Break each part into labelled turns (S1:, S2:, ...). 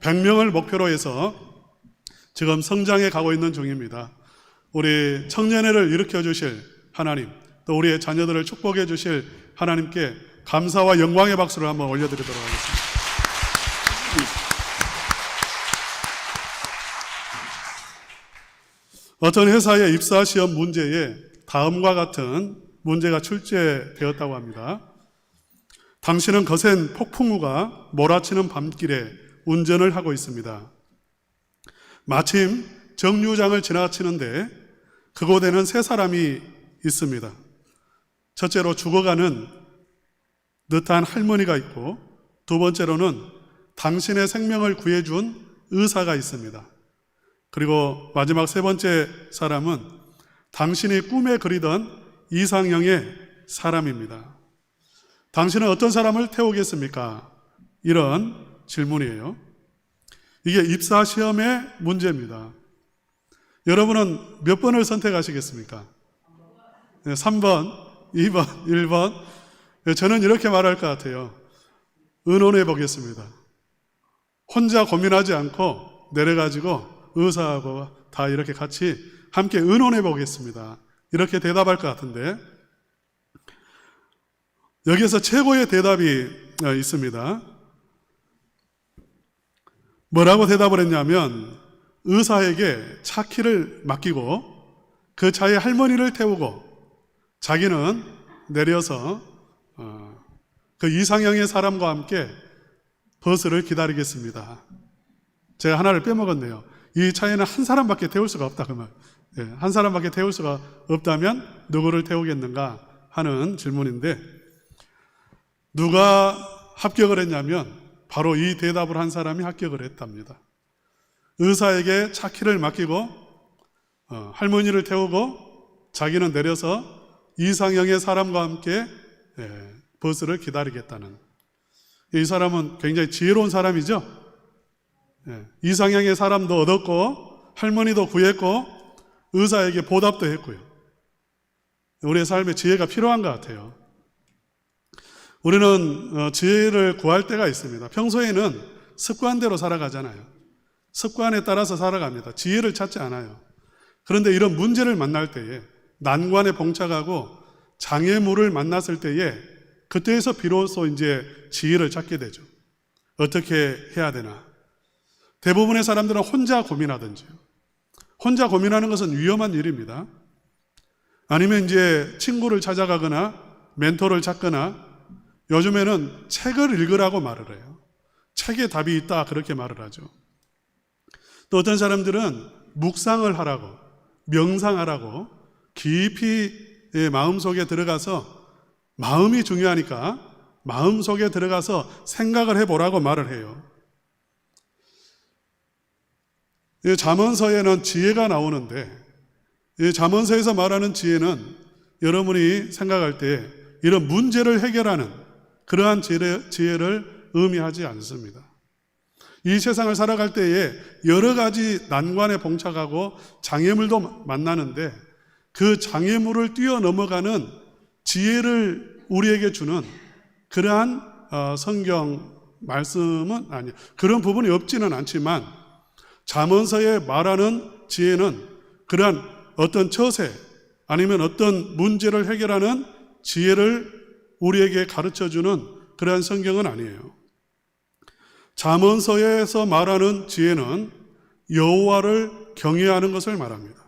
S1: 100명을 목표로 해서 지금 성장해 가고 있는 중입니다. 우리 청년회를 일으켜 주실 하나님, 또 우리의 자녀들을 축복해 주실 하나님께 감사와 영광의 박수를 한번 올려드리도록 하겠습니다. 어떤 회사의 입사 시험 문제에 다음과 같은 문제가 출제되었다고 합니다. 당신은 거센 폭풍우가 몰아치는 밤길에 운전을 하고 있습니다. 마침 정류장을 지나치는데 그곳에는 세 사람이 있습니다. 첫째로 죽어가는 듯한 할머니가 있고, 두 번째로는 당신의 생명을 구해준 의사가 있습니다. 그리고 마지막 세 번째 사람은 당신이 꿈에 그리던 이상형의 사람입니다. 당신은 어떤 사람을 태우겠습니까? 이런 질문이에요. 이게 입사 시험의 문제입니다. 여러분은 몇 번을 선택하시겠습니까? 3번, 2번, 1번. 저는 이렇게 말할 것 같아요. 의논해 보겠습니다. 혼자 고민하지 않고 내려가지고 의사하고 다 이렇게 같이 함께 의논해 보겠습니다. 이렇게 대답할 것 같은데, 여기에서 최고의 대답이 있습니다. 뭐라고 대답을 했냐면, 의사에게 차 키를 맡기고 그 차에 할머니를 태우고 자기는 내려서 그 이상형의 사람과 함께 버스를 기다리겠습니다. 제가 하나를 빼먹었네요. 이 차에는 한 사람밖에 태울 수가 없다, 그 말. 한 사람밖에 태울 수가 없다면 누구를 태우겠는가 하는 질문인데, 누가 합격을 했냐면 바로 이 대답을 한 사람이 합격을 했답니다. 의사에게 차 키를 맡기고 할머니를 태우고 자기는 내려서 이상형의 사람과 함께 버스를 기다리겠다는, 이 사람은 굉장히 지혜로운 사람이죠. 이상형의 사람도 얻었고 할머니도 구했고 의사에게 보답도 했고요. 우리의 삶에 지혜가 필요한 것 같아요. 우리는 지혜를 구할 때가 있습니다. 평소에는 습관대로 살아가잖아요. 습관에 따라서 살아갑니다. 지혜를 찾지 않아요. 그런데 이런 문제를 만날 때에, 난관에 봉착하고 장애물을 만났을 때에, 그때에서 비로소 이제 지혜를 찾게 되죠. 어떻게 해야 되나. 대부분의 사람들은 혼자 고민하든지요. 혼자 고민하는 것은 위험한 일입니다. 아니면 이제 친구를 찾아가거나 멘토를 찾거나, 요즘에는 책을 읽으라고 말을 해요. 책에 답이 있다, 그렇게 말을 하죠. 또 어떤 사람들은 묵상을 하라고, 명상하라고 깊이 마음속에 들어가서, 마음이 중요하니까 마음속에 들어가서 생각을 해보라고 말을 해요. 이 잠언서에는 지혜가 나오는데, 이 잠언서에서 말하는 지혜는 여러분이 생각할 때 이런 문제를 해결하는 그러한 지혜를 의미하지 않습니다. 이 세상을 살아갈 때에 여러 가지 난관에 봉착하고 장애물도 만나는데, 그 장애물을 뛰어넘어가는 지혜를 우리에게 주는 그러한 성경 말씀은 아니에요. 그런 부분이 없지는 않지만, 잠언서에 말하는 지혜는 그러한 어떤 처세 아니면 어떤 문제를 해결하는 지혜를 우리에게 가르쳐주는 그러한 성경은 아니에요. 잠언서에서 말하는 지혜는 여호와를 경외하는 것을 말합니다.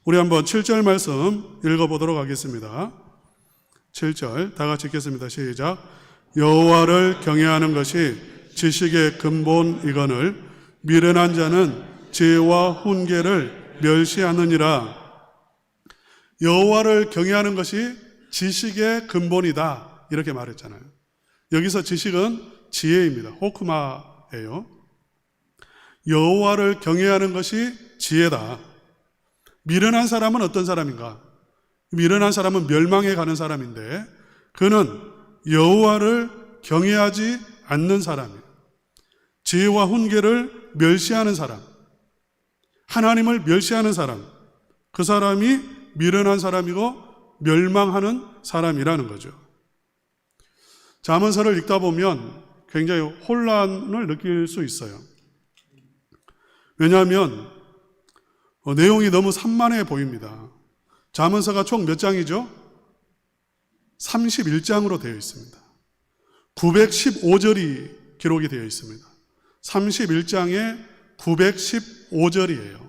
S1: 우리 한번 7절 말씀 읽어보도록 하겠습니다. 7절 다 같이 읽겠습니다. 시작. 여호와를 경외하는 것이 지식의 근본이거늘 미련한 자는 지혜와 훈계를 멸시하느니라. 여호와를 경외하는 것이 지식의 근본이다, 이렇게 말했잖아요. 여기서 지식은 지혜입니다. 호크마예요. 여호와를 경외하는 것이 지혜다. 미련한 사람은 어떤 사람인가? 미련한 사람은 멸망해 가는 사람인데, 그는 여호와를 경외하지 않는 사람이에요. 지혜와 훈계를 멸시하는 사람, 하나님을 멸시하는 사람, 그 사람이 미련한 사람이고 멸망하는 사람이라는 거죠. 잠언서를 읽다 보면 굉장히 혼란을 느낄 수 있어요. 왜냐하면 내용이 너무 산만해 보입니다. 잠언서가 총 몇 장이죠? 31장으로 되어 있습니다. 915절이 기록이 되어 있습니다. 31장에 915절이에요.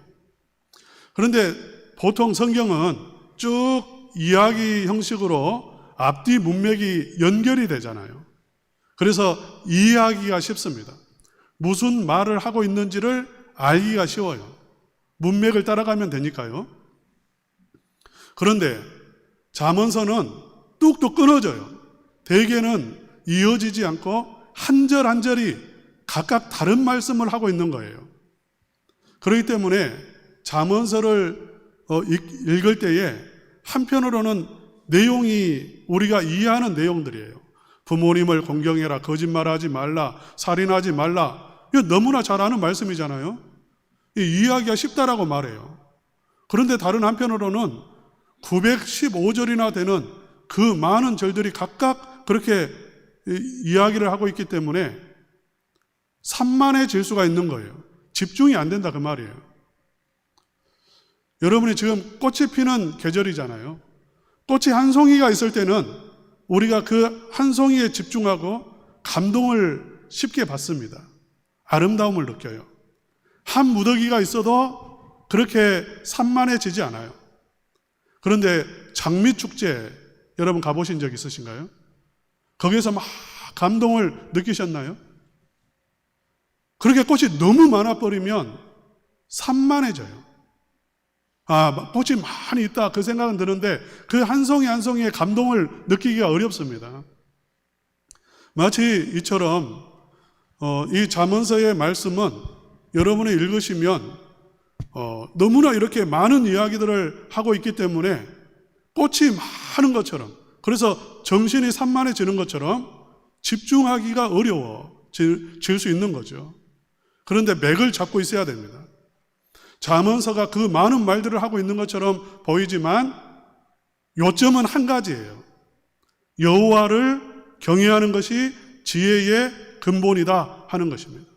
S1: 그런데 보통 성경은 쭉 이야기 형식으로 앞뒤 문맥이 연결이 되잖아요. 그래서 이해하기가 쉽습니다. 무슨 말을 하고 있는지를 알기가 쉬워요. 문맥을 따라가면 되니까요. 그런데 잠언서는 뚝뚝 끊어져요. 대개는 이어지지 않고 한 절 한 절이 각각 다른 말씀을 하고 있는 거예요. 그렇기 때문에 잠언서를 읽을 때에 한편으로는 내용이 우리가 이해하는 내용들이에요. 부모님을 공경해라, 거짓말하지 말라, 살인하지 말라. 이거 너무나 잘 아는 말씀이잖아요. 이해하기가 쉽다라고 말해요. 그런데 다른 한편으로는 915절이나 되는 그 많은 절들이 각각 그렇게 이야기를 하고 있기 때문에 산만해질 수가 있는 거예요. 집중이 안 된다 그 말이에요. 여러분이 지금 꽃이 피는 계절이잖아요. 꽃이 한 송이가 있을 때는 우리가 그 한 송이에 집중하고 감동을 쉽게 받습니다. 아름다움을 느껴요. 한 무더기가 있어도 그렇게 산만해지지 않아요. 그런데 장미축제 여러분 가보신 적 있으신가요? 거기에서 막 감동을 느끼셨나요? 그렇게 꽃이 너무 많아버리면 산만해져요. 꽃이 많이 있다 그 생각은 드는데 그 한 송이 한 송이의 감동을 느끼기가 어렵습니다. 마치 이처럼 이 잠언서의 말씀은 여러분이 읽으시면 너무나 이렇게 많은 이야기들을 하고 있기 때문에 꽃이 많은 것처럼, 그래서 정신이 산만해지는 것처럼 집중하기가 어려워질 수 있는 거죠. 그런데 맥을 잡고 있어야 됩니다. 잠언서가 그 많은 말들을 하고 있는 것처럼 보이지만 요점은 한 가지예요. 여호와를 경외하는 것이 지혜의 근본이다 하는 것입니다.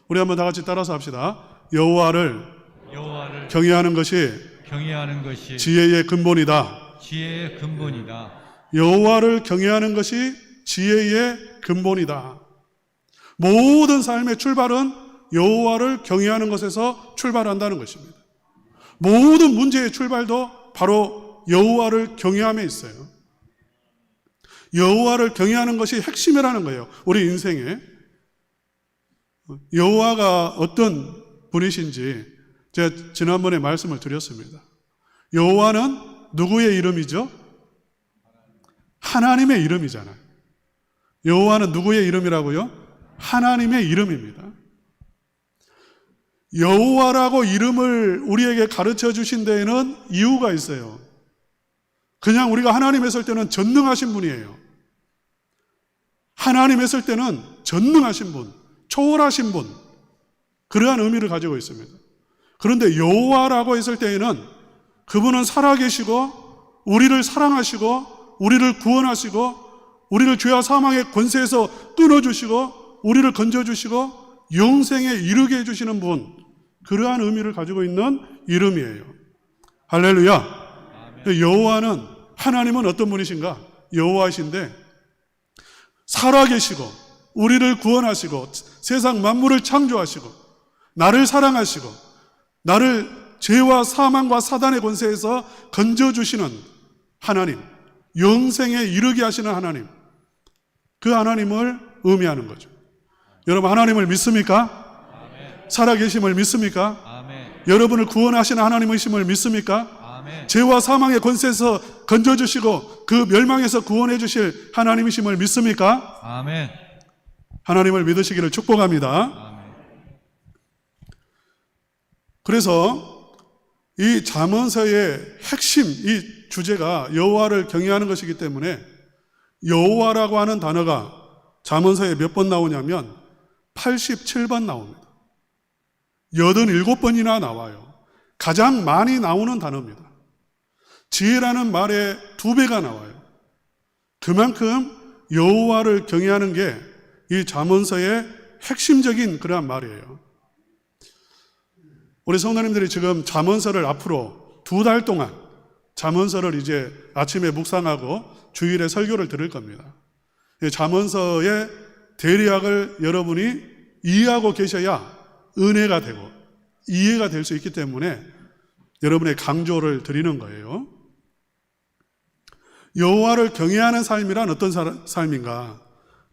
S1: 우리 한번 다 같이 따라서 합시다. 여호와를 경외하는 것이 지혜의 근본이다.
S2: 지혜의 근본이다.
S1: 여호와를 경외하는 것이 지혜의 근본이다. 모든 삶의 출발은 여호와를 경외하는 것에서 출발한다는 것입니다. 모든 문제의 출발도 바로 여호와를 경외함에 있어요. 여호와를 경외하는 것이 핵심이라는 거예요. 우리 인생에. 여호와가 어떤 분이신지 제가 지난번에 말씀을 드렸습니다. 여호와는 누구의 이름이죠? 하나님의 이름이잖아요. 여호와는 누구의 이름이라고요? 하나님의 이름입니다. 여호와라고 이름을 우리에게 가르쳐 주신 데에는 이유가 있어요. 그냥 우리가 하나님 했을 때는 전능하신 분이에요. 하나님 했을 때는 전능하신 분, 초월하신 분, 그러한 의미를 가지고 있습니다. 그런데 여호와라고 했을 때에는 그분은 살아계시고 우리를 사랑하시고 우리를 구원하시고 우리를 죄와 사망의 권세에서 끊어주시고 우리를 건져주시고 영생에 이르게 해주시는 분, 그러한 의미를 가지고 있는 이름이에요. 할렐루야. 여호와는, 하나님은 어떤 분이신가? 여호와이신데 살아계시고 우리를 구원하시고 세상 만물을 창조하시고 나를 사랑하시고 나를 죄와 사망과 사단의 권세에서 건져주시는 하나님, 영생에 이르게 하시는 하나님, 그 하나님을 의미하는 거죠. 여러분 하나님을 믿습니까?
S2: 아멘.
S1: 살아계심을 믿습니까?
S2: 아멘.
S1: 여러분을 구원하시는 하나님이심을 믿습니까?
S2: 아멘.
S1: 죄와 사망의 권세에서 건져주시고 그 멸망에서 구원해 주실 하나님이심을 믿습니까?
S2: 아멘.
S1: 하나님을 믿으시기를 축복합니다.
S2: 아멘.
S1: 그래서 이 잠언서의 핵심, 이 주제가 여호와를 경외하는 것이기 때문에 여호와라고 하는 단어가 잠언서에 몇 번 나오냐면 87번 나옵니다. 87번이나 나와요. 가장 많이 나오는 단어입니다. 지혜라는 말의 2배가 나와요. 그만큼 여호와를 경외하는 게 이 잠언서의 핵심적인 그러한 말이에요. 우리 성도님들이 지금 잠언서를 앞으로 2달 동안 잠언서를 이제 아침에 묵상하고 주일에 설교를 들을 겁니다. 잠언서의 대리학을 여러분이 이해하고 계셔야 은혜가 되고 이해가 될 수 있기 때문에 여러분의 강조를 드리는 거예요. 여호와를 경외하는 삶이란 어떤 삶인가?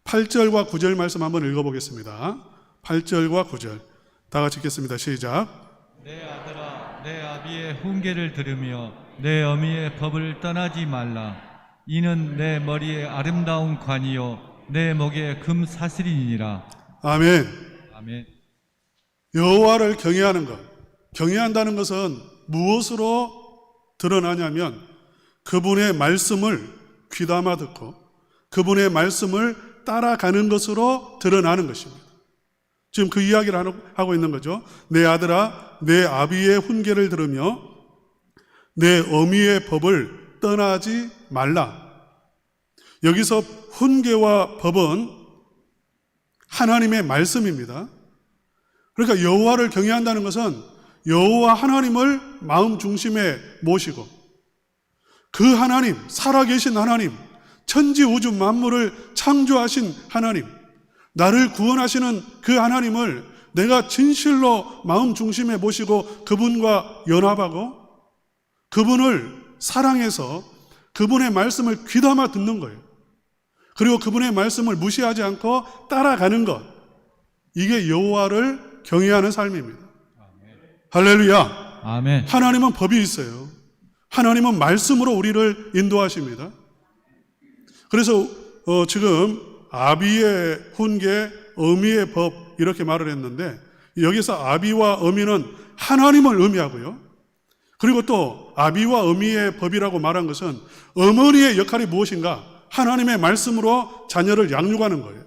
S1: 8절과 9절 말씀 한번 읽어보겠습니다. 8절과 9절 다 같이 읽겠습니다. 시작.
S2: 내 아들아, 내 아비의 훈계를 들으며 내 어미의 법을 떠나지 말라. 이는 내 머리에 아름다운 관이요 내 목에 금사슬이니라.
S1: 아멘.
S2: 아멘.
S1: 여호와를 경외하는 것, 경외한다는 것은 무엇으로 드러나냐면 그분의 말씀을 귀담아 듣고 그분의 말씀을 따라가는 것으로 드러나는 것입니다. 지금 그 이야기를 하고 있는 거죠. 내 아들아, 내 아비의 훈계를 들으며 내 어미의 법을 떠나지 말라. 여기서 훈계와 법은 하나님의 말씀입니다. 그러니까 여호와를 경외한다는 것은 여호와 하나님을 마음 중심에 모시고 그 하나님, 살아계신 하나님, 천지 우주 만물을 창조하신 하나님, 나를 구원하시는 그 하나님을 내가 진실로 마음 중심에 모시고 그분과 연합하고 그분을 사랑해서 그분의 말씀을 귀담아 듣는 거예요. 그리고 그분의 말씀을 무시하지 않고 따라가는 것, 이게 여호와를 경외하는 삶입니다. 할렐루야.
S2: 아멘.
S1: 하나님은 법이 있어요. 하나님은 말씀으로 우리를 인도하십니다. 그래서 지금 아비의 훈계, 어미의 법 이렇게 말을 했는데 여기서 아비와 어미는 하나님을 의미하고요. 그리고 또 아비와 어미의 법이라고 말한 것은 어머니의 역할이 무엇인가? 하나님의 말씀으로 자녀를 양육하는 거예요.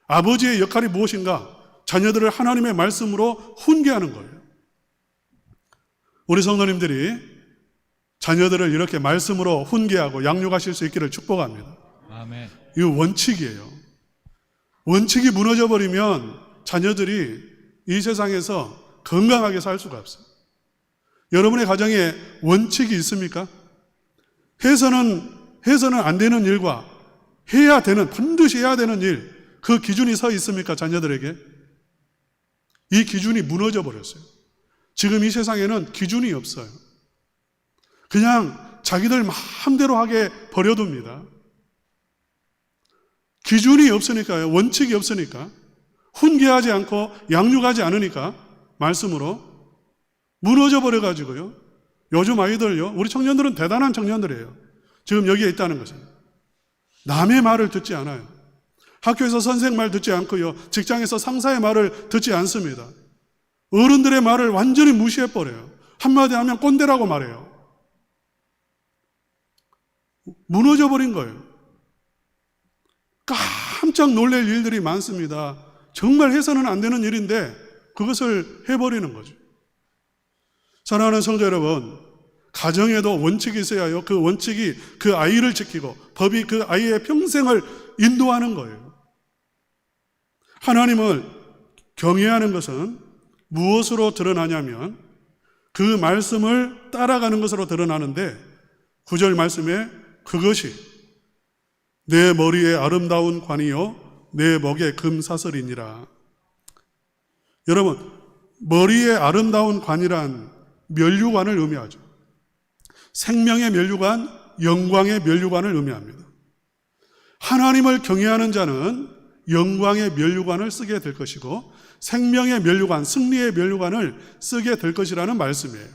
S1: 아버지의 역할이 무엇인가? 자녀들을 하나님의 말씀으로 훈계하는 거예요. 우리 성도님들이 자녀들을 이렇게 말씀으로 훈계하고 양육하실 수 있기를 축복합니다.
S2: 아멘.
S1: 이거 원칙이에요. 원칙이 무너져 버리면 자녀들이 이 세상에서 건강하게 살 수가 없어요. 여러분의 가정에 원칙이 있습니까? 해서는 안 되는 일과 반드시 해야 되는 일, 그 기준이 서 있습니까? 자녀들에게? 이 기준이 무너져 버렸어요. 지금 이 세상에는 기준이 없어요. 그냥 자기들 마음대로 하게 버려둡니다. 기준이 없으니까요. 원칙이 없으니까. 훈계하지 않고 양육하지 않으니까 말씀으로 무너져 버려가지고요. 요즘 아이들요. 우리 청년들은 대단한 청년들이에요. 지금 여기에 있다는 것은. 남의 말을 듣지 않아요. 학교에서 선생 말 듣지 않고요. 직장에서 상사의 말을 듣지 않습니다. 어른들의 말을 완전히 무시해버려요. 한마디 하면 꼰대라고 말해요. 무너져 버린 거예요. 깜짝 놀랄 일들이 많습니다. 정말 해서는 안 되는 일인데 그것을 해버리는 거죠. 사랑하는 성도 여러분, 가정에도 원칙이 있어야 해요. 그 원칙이 그 아이를 지키고 법이 그 아이의 평생을 인도하는 거예요. 하나님을 경외하는 것은 무엇으로 드러나냐면 그 말씀을 따라가는 것으로 드러나는데 9절 말씀에 그것이 내 머리에 아름다운 관이요 내 목에 금사슬이니라. 여러분, 머리에 아름다운 관이란 면류관을 의미하죠. 생명의 면류관, 영광의 면류관을 의미합니다. 하나님을 경외하는 자는 영광의 면류관을 쓰게 될 것이고 생명의 면류관, 승리의 면류관을 쓰게 될 것이라는 말씀이에요.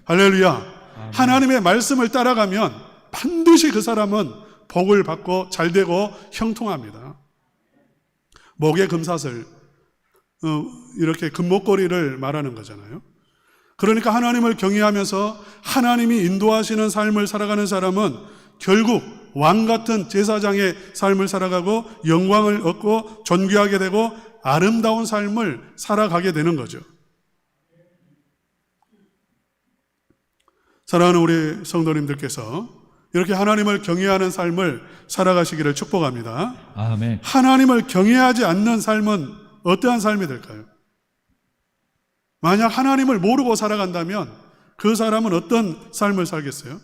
S1: 할렐루야. 아멘. 하나님의 말씀을 따라가면 반드시 그 사람은 복을 받고 잘되고 형통합니다. 목에 금사슬, 이렇게 금목걸이를 말하는 거잖아요. 그러니까 하나님을 경외하면서 하나님이 인도하시는 삶을 살아가는 사람은 결국 왕 같은 제사장의 삶을 살아가고 영광을 얻고 존귀하게 되고 아름다운 삶을 살아가게 되는 거죠. 사랑하는 우리 성도님들께서 이렇게 하나님을 경외하는 삶을 살아가시기를 축복합니다.
S2: 아멘.
S1: 하나님을 경외하지 않는 삶은 어떠한 삶이 될까요? 만약 하나님을 모르고 살아간다면 그 사람은 어떤 삶을 살겠어요?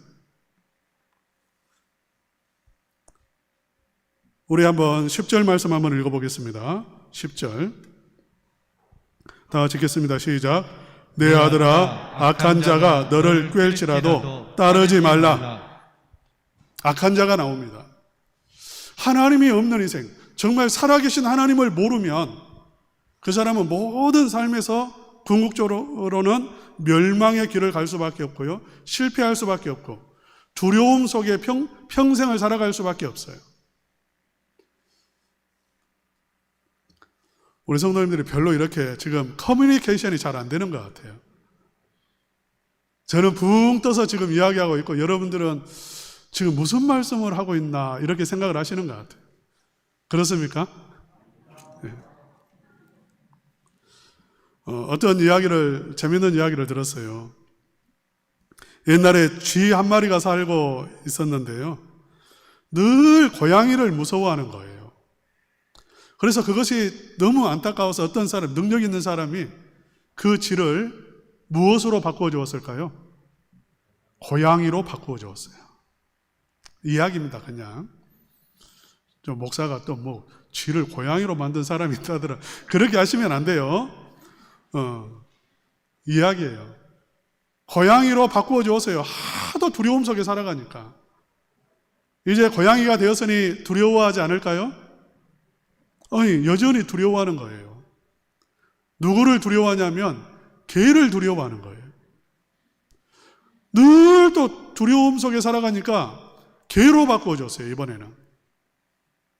S1: 우리 한번 10절 말씀 한번 읽어보겠습니다. 10절 다 같이 읽겠습니다. 시작. 내 아들아, 악한 자가 너를 꿰일지라도 따르지 말라. 악한 자가 나옵니다. 하나님이 없는 인생, 정말 살아계신 하나님을 모르면 그 사람은 모든 삶에서 궁극적으로는 멸망의 길을 갈 수밖에 없고요, 실패할 수밖에 없고 두려움 속에 평생을 살아갈 수밖에 없어요. 우리 성도님들이 별로 이렇게 지금 커뮤니케이션이 잘 안 되는 것 같아요. 저는 붕 떠서 지금 이야기하고 있고 여러분들은 지금 무슨 말씀을 하고 있나 이렇게 생각을 하시는 것 같아요. 그렇습니까? 네. 어떤 이야기를, 재밌는 이야기를 들었어요. 옛날에 쥐 한 마리가 살고 있었는데요, 늘 고양이를 무서워하는 거예요. 그래서 그것이 너무 안타까워서 어떤 사람, 능력 있는 사람이 그 쥐를 무엇으로 바꾸어 주었을까요? 고양이로 바꾸어 주었어요. 이야기입니다, 그냥. 좀 목사가 또 뭐 쥐를 고양이로 만든 사람이 있다더라. 그렇게 하시면 안 돼요. 이야기예요. 고양이로 바꾸어 주었어요. 하도 두려움 속에 살아가니까. 이제 고양이가 되었으니 두려워하지 않을까요? 아니, 여전히 두려워하는 거예요. 누구를 두려워하냐면 개를 두려워하는 거예요. 늘 또 두려움 속에 살아가니까 개로 바꿔줬어요, 이번에는.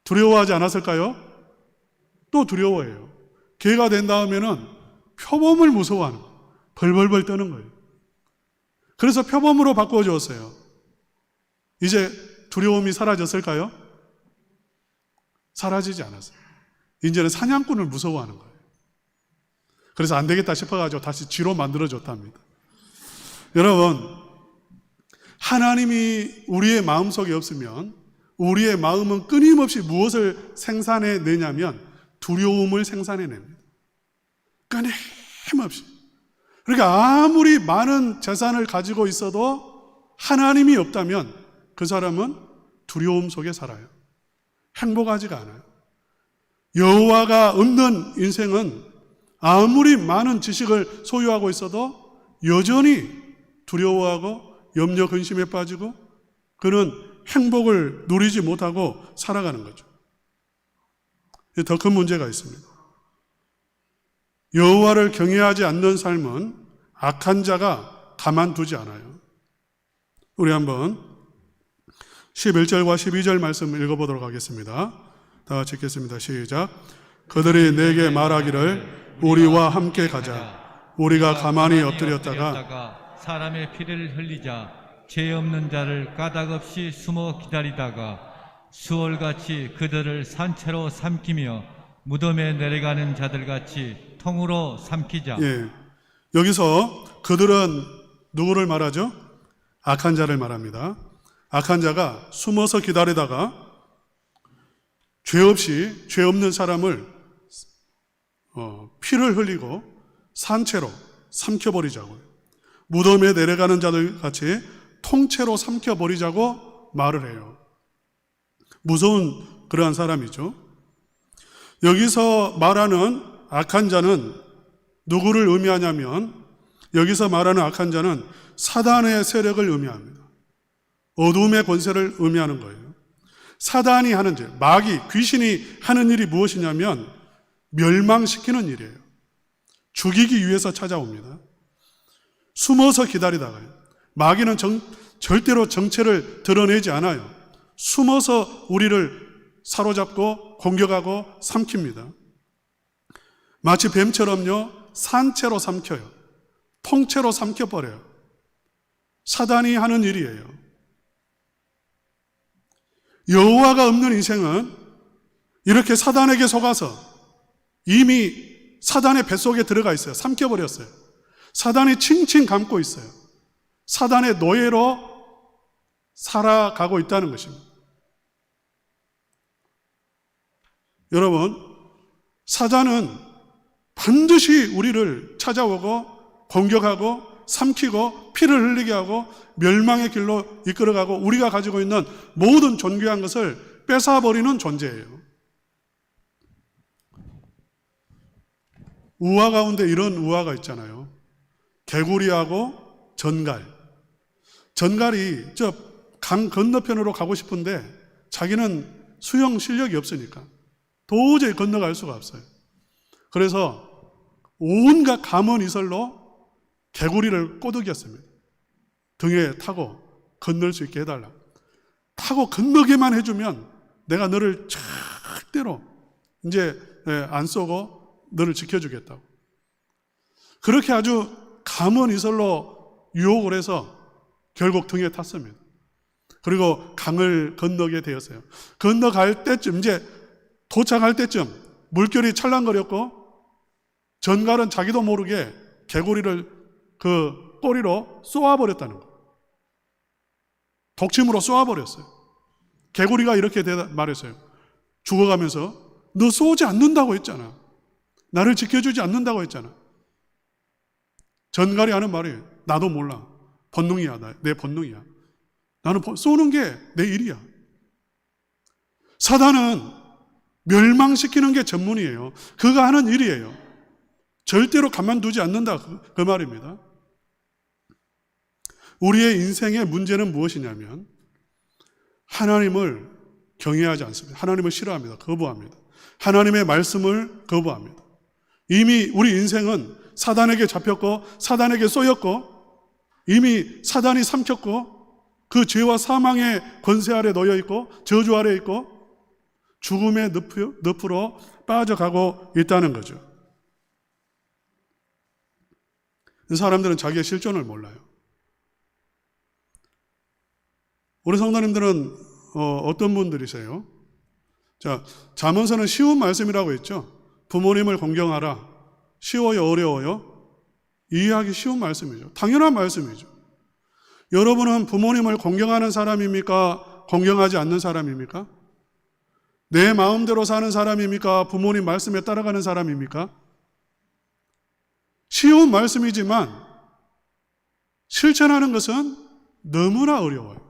S1: 두려워하지 않았을까요? 또 두려워해요. 개가 된 다음에는 표범을 무서워하는 거예요. 벌벌벌 떠는 거예요. 그래서 표범으로 바꿔줬어요. 이제 두려움이 사라졌을까요? 사라지지 않았어요. 이제는 사냥꾼을 무서워하는 거예요. 그래서 안 되겠다 싶어가지고 다시 쥐로 만들어줬답니다. 여러분, 하나님이 우리의 마음속에 없으면 우리의 마음은 끊임없이 무엇을 생산해내냐면 두려움을 생산해냅니다. 끊임없이. 그러니까 아무리 많은 재산을 가지고 있어도 하나님이 없다면 그 사람은 두려움 속에 살아요. 행복하지가 않아요. 여호와가 없는 인생은 아무리 많은 지식을 소유하고 있어도 여전히 두려워하고 염려 근심에 빠지고 그는 행복을 누리지 못하고 살아가는 거죠. 더 큰 문제가 있습니다. 여호와를 경외하지 않는 삶은 악한 자가 가만두지 않아요. 우리 한번 11절과 12절 말씀 읽어보도록 하겠습니다. 다 같이 읽겠습니다. 시작. 그들이 내게 말하기를 우리와 함께 가자. 우리가 가만히 엎드렸다가
S2: 사람의 피를 흘리자. 죄 없는 자를 까닭없이 숨어 기다리다가 수월같이 그들을 산채로 삼키며 무덤에 내려가는 자들같이 통으로 삼키자.
S1: 예, 여기서 그들은 누구를 말하죠? 악한 자를 말합니다. 악한 자가 숨어서 기다리다가 죄 없이, 죄 없는 사람을 피를 흘리고 산채로 삼켜버리자고요. 무덤에 내려가는 자들 같이 통째로 삼켜버리자고 말을 해요. 무서운 그러한 사람이죠. 여기서 말하는 악한 자는 누구를 의미하냐면, 여기서 말하는 악한 자는 사단의 세력을 의미합니다. 어둠의 권세를 의미하는 거예요. 사단이 하는 일, 마귀, 귀신이 하는 일이 무엇이냐면 멸망시키는 일이에요. 죽이기 위해서 찾아옵니다. 숨어서 기다리다가요. 마귀는 절대로 정체를 드러내지 않아요. 숨어서 우리를 사로잡고 공격하고 삼킵니다. 마치 뱀처럼요, 산채로 삼켜요. 통째로 삼켜버려요. 사단이 하는 일이에요. 여호와가 없는 인생은 이렇게 사단에게 속아서 이미 사단의 뱃속에 들어가 있어요. 삼켜버렸어요. 사단이 칭칭 감고 있어요. 사단의 노예로 살아가고 있다는 것입니다. 여러분, 사단은 반드시 우리를 찾아오고 공격하고 삼키고 피를 흘리게 하고 멸망의 길로 이끌어가고 우리가 가지고 있는 모든 존귀한 것을 뺏어버리는 존재예요. 우화 가운데 이런 우화가 있잖아요. 개구리하고 전갈. 전갈이 저 강 건너편으로 가고 싶은데 자기는 수영 실력이 없으니까 도저히 건너갈 수가 없어요. 그래서 온갖 감언이설로 개구리를 꼬드겼습니다. 등에 타고 건널 수 있게 해달라. 타고 건너게만 해주면 내가 너를 절대로 이제 안 쏘고 너를 지켜주겠다고. 그렇게 아주 감언이설로 유혹을 해서 결국 등에 탔습니다. 그리고 강을 건너게 되었어요. 건너갈 때쯤, 이제 도착할 때쯤 물결이 찰랑거렸고 전갈은 자기도 모르게 개구리를 그 꼬리로 쏘아버렸다는 거예요. 독침으로 쏘아버렸어요. 개구리가 이렇게 말했어요. 죽어가면서 너 쏘지 않는다고 했잖아. 나를 지켜주지 않는다고 했잖아. 전갈이 하는 말이 나도 몰라. 본능이야. 내 본능이야. 나는 쏘는 게 내 일이야. 사단은 멸망시키는 게 전문이에요. 그가 하는 일이에요. 절대로 가만두지 않는다. 그 말입니다. 우리의 인생의 문제는 무엇이냐면 하나님을 경외하지 않습니다. 하나님을 싫어합니다. 거부합니다. 하나님의 말씀을 거부합니다. 이미 우리 인생은 사단에게 잡혔고 사단에게 쏘였고 이미 사단이 삼켰고 그 죄와 사망의 권세 아래 놓여 있고 저주 아래 있고 죽음의 늪으로 빠져가고 있다는 거죠. 사람들은 자기의 실존을 몰라요. 우리 성도님들은 어떤 분들이세요? 자, 잠언서는 쉬운 말씀이라고 했죠. 부모님을 공경하라. 쉬워요, 어려워요? 이해하기 쉬운 말씀이죠. 당연한 말씀이죠. 여러분은 부모님을 공경하는 사람입니까? 공경하지 않는 사람입니까? 내 마음대로 사는 사람입니까? 부모님 말씀에 따라가는 사람입니까? 쉬운 말씀이지만 실천하는 것은 너무나 어려워요.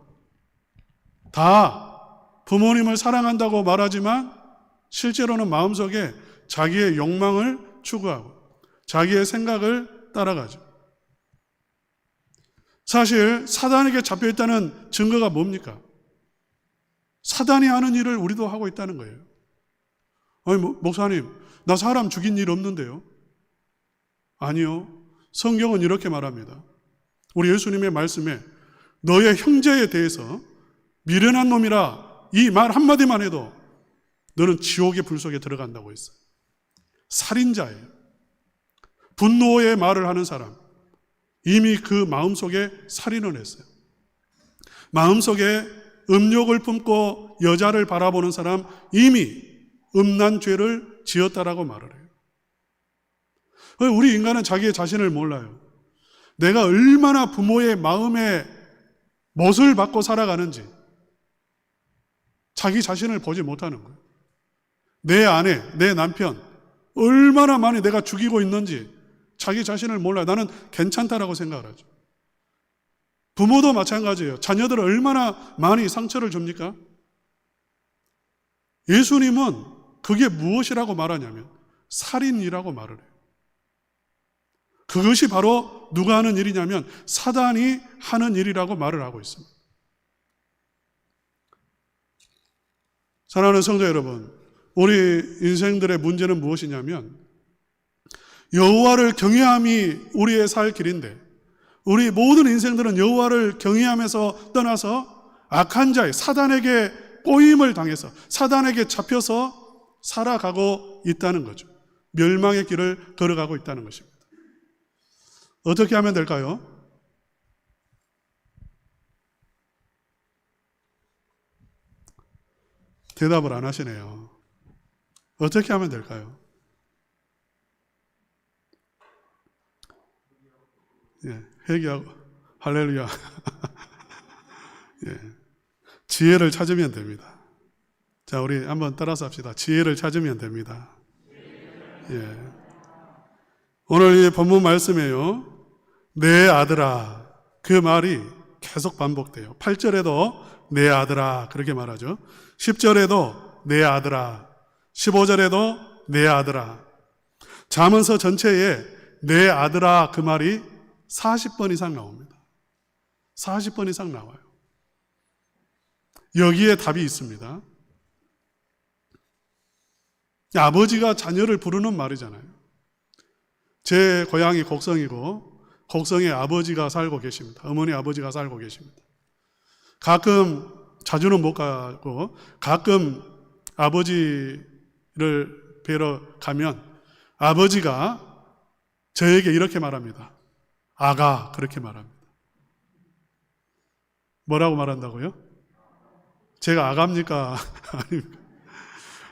S1: 다 부모님을 사랑한다고 말하지만 실제로는 마음속에 자기의 욕망을 추구하고 자기의 생각을 따라가죠. 사실 사단에게 잡혀있다는 증거가 뭡니까? 사단이 하는 일을 우리도 하고 있다는 거예요. 아니, 목사님, 나 사람 죽인 일 없는데요? 아니요. 성경은 이렇게 말합니다. 우리 예수님의 말씀에 너의 형제에 대해서 미련한 놈이라 이 말 한마디만 해도 너는 지옥의 불 속에 들어간다고 했어요. 살인자예요. 분노의 말을 하는 사람. 이미 그 마음속에 살인을 했어요. 마음속에 음욕을 품고 여자를 바라보는 사람 이미 음란 죄를 지었다라고 말을 해요. 우리 인간은 자기의 자신을 몰라요. 내가 얼마나 부모의 마음에 못을 받고 살아가는지 자기 자신을 보지 못하는 거예요. 내 아내, 내 남편 얼마나 많이 내가 죽이고 있는지 자기 자신을 몰라요. 나는 괜찮다라고 생각을 하죠. 부모도 마찬가지예요. 자녀들을 얼마나 많이 상처를 줍니까? 예수님은 그게 무엇이라고 말하냐면 살인이라고 말을 해요. 그것이 바로 누가 하는 일이냐면 사단이 하는 일이라고 말을 하고 있습니다. 사랑하는 성도 여러분, 우리 인생들의 문제는 무엇이냐면 여호와를 경외함이 우리의 살 길인데 우리 모든 인생들은 여호와를 경외하면서 떠나서 악한 자의 사단에게 꼬임을 당해서 사단에게 잡혀서 살아가고 있다는 거죠. 멸망의 길을 걸어가고 있다는 것입니다. 어떻게 하면 될까요? 대답을 안 하시네요. 어떻게 하면 될까요? 예, 회개하고 할렐루야. 예. 지혜를 찾으면 됩니다. 자, 우리 한번 따라서 합시다. 지혜를 찾으면 됩니다. 예. 오늘 이 본문 말씀에요. 내 아들아. 그 말이 계속 반복돼요. 8절에도 내 아들아 그렇게 말하죠. 10절에도 내 아들아, 15절에도 내 아들아. 잠언서 전체에 내 아들아 그 말이 40번 이상 나옵니다. 40번 이상 나와요. 여기에 답이 있습니다. 아버지가 자녀를 부르는 말이잖아요. 제 고향이 곡성이고 곡성에 아버지가 살고 계십니다. 어머니 아버지가 살고 계십니다. 가끔, 자주는 못 가고 가끔 아버지를 뵈러 가면 아버지가 저에게 이렇게 말합니다. 아가, 그렇게 말합니다. 뭐라고 말한다고요? 제가 아가입니까? 아닙니까?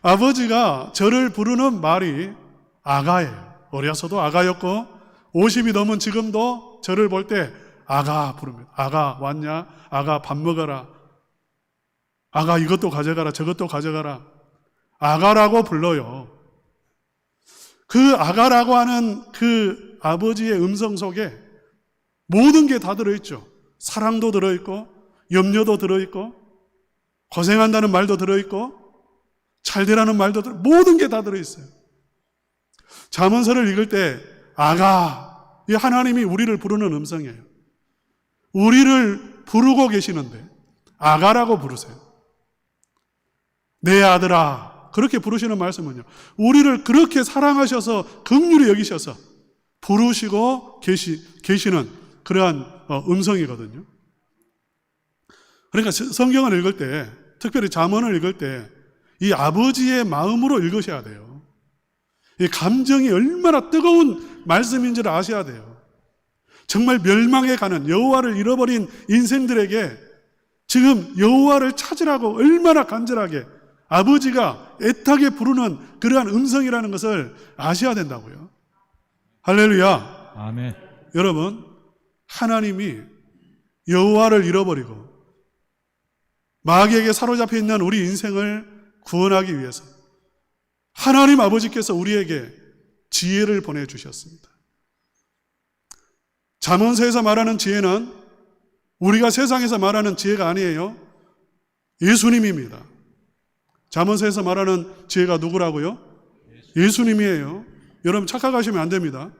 S1: 아버지가 저를 부르는 말이 아가예요. 어려서도 아가였고 50이 넘은 지금도 저를 볼 때 아가 부릅니다. 아가 왔냐? 아가 밥 먹어라. 아가 이것도 가져가라. 저것도 가져가라. 아가라고 불러요. 그 아가라고 하는 그 아버지의 음성 속에 모든 게 다 들어있죠. 사랑도 들어있고 염려도 들어있고 고생한다는 말도 들어있고 잘되라는 말도 모든 게 다 들어있어요. 잠언서를 읽을 때 아가, 이 하나님이 우리를 부르는 음성이에요. 우리를 부르고 계시는데 아가라고 부르세요. 내 아들아, 그렇게 부르시는 말씀은요, 우리를 그렇게 사랑하셔서 긍휼히 여기셔서 부르시고 계시는 그러한 음성이거든요. 그러니까 성경을 읽을 때, 특별히 잠언을 읽을 때 이 아버지의 마음으로 읽으셔야 돼요. 이 감정이 얼마나 뜨거운 말씀인지를 아셔야 돼요. 정말 멸망해 가는 여호와를 잃어버린 인생들에게 지금 여호와를 찾으라고 얼마나 간절하게 아버지가 애타게 부르는 그러한 음성이라는 것을 아셔야 된다고요. 할렐루야.
S2: 아멘.
S1: 여러분, 하나님이 여호와를 잃어버리고 마귀에게 사로잡혀 있는 우리 인생을 구원하기 위해서 하나님 아버지께서 우리에게 지혜를 보내주셨습니다. 잠언서에서 말하는 지혜는 우리가 세상에서 말하는 지혜가 아니에요. 예수님입니다. 잠언서에서 말하는 지혜가 누구라고요? 예수님이에요. 여러분 착각하시면 안 됩니다.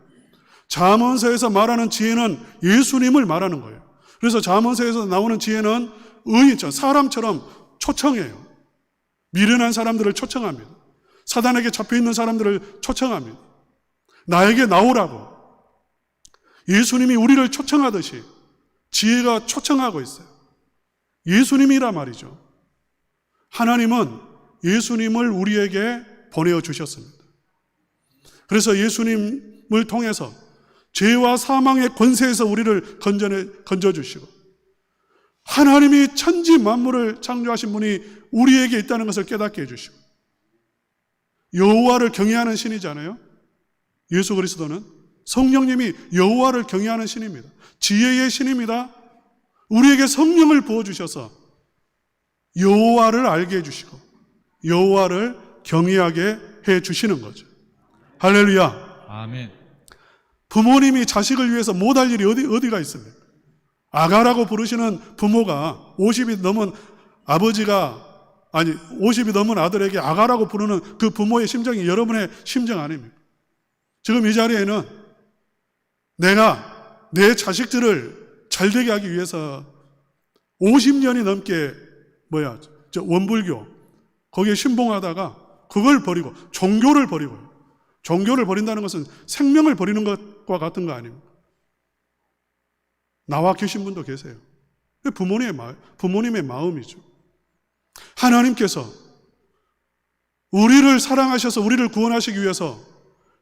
S1: 잠언서에서 말하는 지혜는 예수님을 말하는 거예요. 그래서 잠언서에서 나오는 지혜는 의인처럼 사람처럼 초청해요. 미련한 사람들을 초청합니다. 사단에게 잡혀있는 사람들을 초청합니다. 나에게 나오라고. 예수님이 우리를 초청하듯이 지혜가 초청하고 있어요. 예수님이라 말이죠. 하나님은 예수님을 우리에게 보내어 주셨습니다. 그래서 예수님을 통해서 죄와 사망의 권세에서 우리를 건져주시고 하나님이 천지 만물을 창조하신 분이 우리에게 있다는 것을 깨닫게 해주시고 여호와를 경외하는 신이잖아요. 예수 그리스도는 성령님이 여호와를 경외하는 신입니다. 지혜의 신입니다. 우리에게 성령을 부어주셔서 여호와를 알게 해주시고 여호와를 경외하게 해주시는 거죠. 할렐루야.
S2: 아멘.
S1: 부모님이 자식을 위해서 못할 일이 어디가 있습니까? 아가라고 부르시는 부모가 50이 넘은 아버지가 50이 넘은 아들에게 아가라고 부르는 그 부모의 심정이 여러분의 심정 아닙니까? 지금 이 자리에는 내가 내 자식들을 잘되게 하기 위해서 50년이 넘게 원불교 거기에 신봉하다가 그걸 버리고 종교를 버리고요. 종교를 버린다는 것은 생명을 버리는 것과 같은 거 아닙니까? 나와 계신 분도 계세요. 부모님의 마음이죠. 하나님께서 우리를 사랑하셔서 우리를 구원하시기 위해서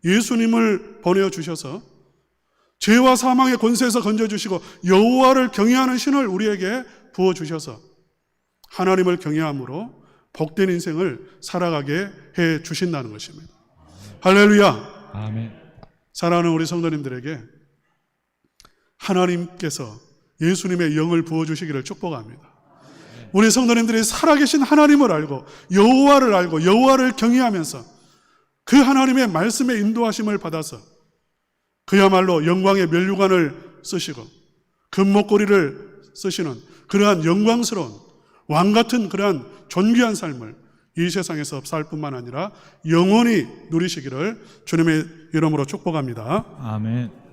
S1: 예수님을 보내어 주셔서 죄와 사망의 권세에서 건져주시고 여호와를 경외하는 신을 우리에게 부어주셔서 하나님을 경외함으로 복된 인생을 살아가게 해 주신다는 것입니다. 할렐루야.
S2: 아멘.
S1: 사랑하는 우리 성도님들에게 하나님께서 예수님의 영을 부어주시기를 축복합니다. 우리 성도님들이 살아계신 하나님을 알고 여호와를 알고 여호와를 경외하면서 그 하나님의 말씀의 인도하심을 받아서 그야말로 영광의 면류관을 쓰시고 금목걸이를 쓰시는 그러한 영광스러운 왕같은 그러한 존귀한 삶을 이 세상에서 살 뿐만 아니라 영원히 누리시기를 주님의 이름으로 축복합니다.
S2: 아멘.